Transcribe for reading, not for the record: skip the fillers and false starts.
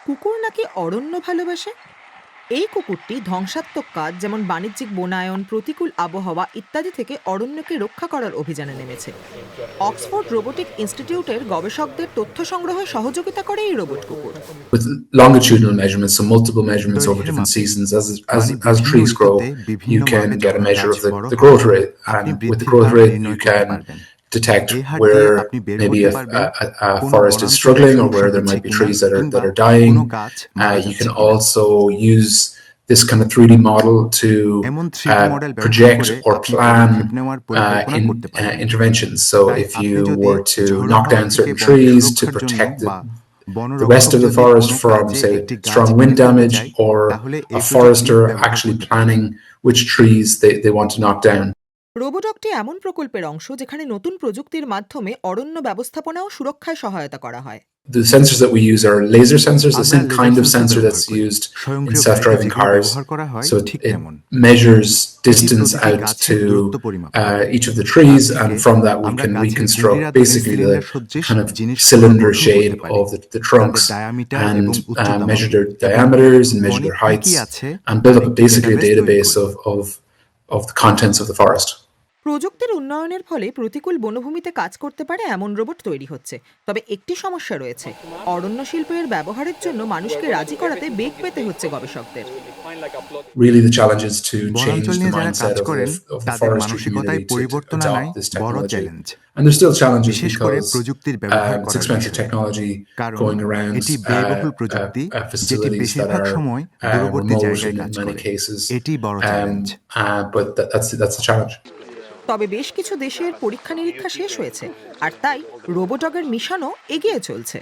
কুকুর নাকি অরণ্য ভালোবাসে। এই কুকুরটি ধ্বংসাত্মক কাজ যেমন বাণিজ্যিক বনায়ন, প্রতিকূল আবহাওয়া ইত্যাদি থেকে অরণ্যকে রক্ষা করার অভিযানে নেমেছে। অক্সফোর্ড রোবোটিক ইনস্টিটিউটের গবেষকদের তথ্য সংগ্রহে সহযোগিতা করে এই রোবট কুকুর। with longitudinal measurements, so multiple measurements over দৈর্ঘ্যের different মাপে seasons. মানে As বিভিন্ন trees grow, ঋতুতে বিভিন্ন you can মাপে get a যখন measure গাছ of বড় the হয় growth rate, আপনি and with the বৃদ্ধির growth হার rate, you নির্ণয় করতে can পারবেন। detect এই হার দিয়ে where আপনি বের maybe করতে a, পারবেন a কোন forest is বনাঞ্চলে struggling, or সমস্যা where there হচ্ছে might be কিনা trees কিংবা that are dying. কোন গাছ মারা You যাচ্ছে can কিনা। also use this kind of 3D model to এমন 3D মডেল ব্যবহার project করে or আপনি plan পদক্ষেপ নেওয়ার পরিকল্পনা করতে পারবেন। interventions. So তাই if আপনি you যদি were to ঝোড়ো knock হাওয়া down থেকে certain বন trees to সুরক্ষার জন্য protect বা the rest বনরক্ষক of the যদি forest কোনো from, কাজে say, একটি গাছ strong wind কেটে ফেলতে damage, চায় or তাহলে a এই প্রযুক্তি forester ব্যবহার actually করতে পারেন। planning which trees they want to knock down. রোবোডগটি এমন প্রকল্পের অংশ যেখানে নতুন প্রযুক্তির মাধ্যমে অরণ্য ব্যবস্থাপনা ও সুরক্ষায় সহায়তা করা হয়। The sensors that we use are laser sensors, the আমরা same laser kind of sensor sensor ব্যবহার that's করি used in স্বয়ংক্রিয় গাড়িতে self-driving যেগুলো cars. ব্যবহার করা হয় So ঠিক it তেমন। measures এটি distance প্রতিটি out গাছের to দূরত্ব পরিমাপ করে। each of the তার trees, and থেকে from that we আমরা can গাছের reconstruct গুঁড়ির আদলে basically সিলিন্ডার সদৃশ kind of জিনিসগুলোর cylinder গঠন করতে shape পারি, of the তাদের trunks, ডায়ামিটার and এবং উচ্চতা measure মাপি their এবং diameters and measure বনে their কি কি heights, আছে and build তার up একটি basically a ডেটাবেস তৈরি database করি। of the contents of the forest. প্রযুক্তির উন্নয়নের ফলে প্রতিকূল বনভূমিতে কাজ করতে পারে এমন রোবট তৈরি হচ্ছে। তবে একটি সমস্যা রয়েছে, অরণ্য শিল্পের ব্যবহারের জন্য মানুষকে রাজি করাতে বেগ পেতে হচ্ছে গবেষকদের। Really, the challenge is to change বনাঞ্চল the নিয়ে যারা কাজ mindset করেন of the তাদের forestry মানসিকতায় community to পরিবর্তন আনাই adopt this বড় technology. Challenge, And there's still challenges বিশেষ করে because প্রযুক্তির ব্যবহার it's করার expensive বিষয়ে। technology কারণ going around এটি ব্যয়বহুল প্রযুক্তি যেটি facilities that বেশিরভাগ are সময় দূরবর্তী remote জায়গায় in কাজ many করে। cases. এটি বড় challenge. But that's the challenge. তবে বেশ কিছু দেশের পরীক্ষা নিরীক্ষা শেষ হয়েছে, আর তাই রোবোডগের মিশনও এগিয়ে চলছে।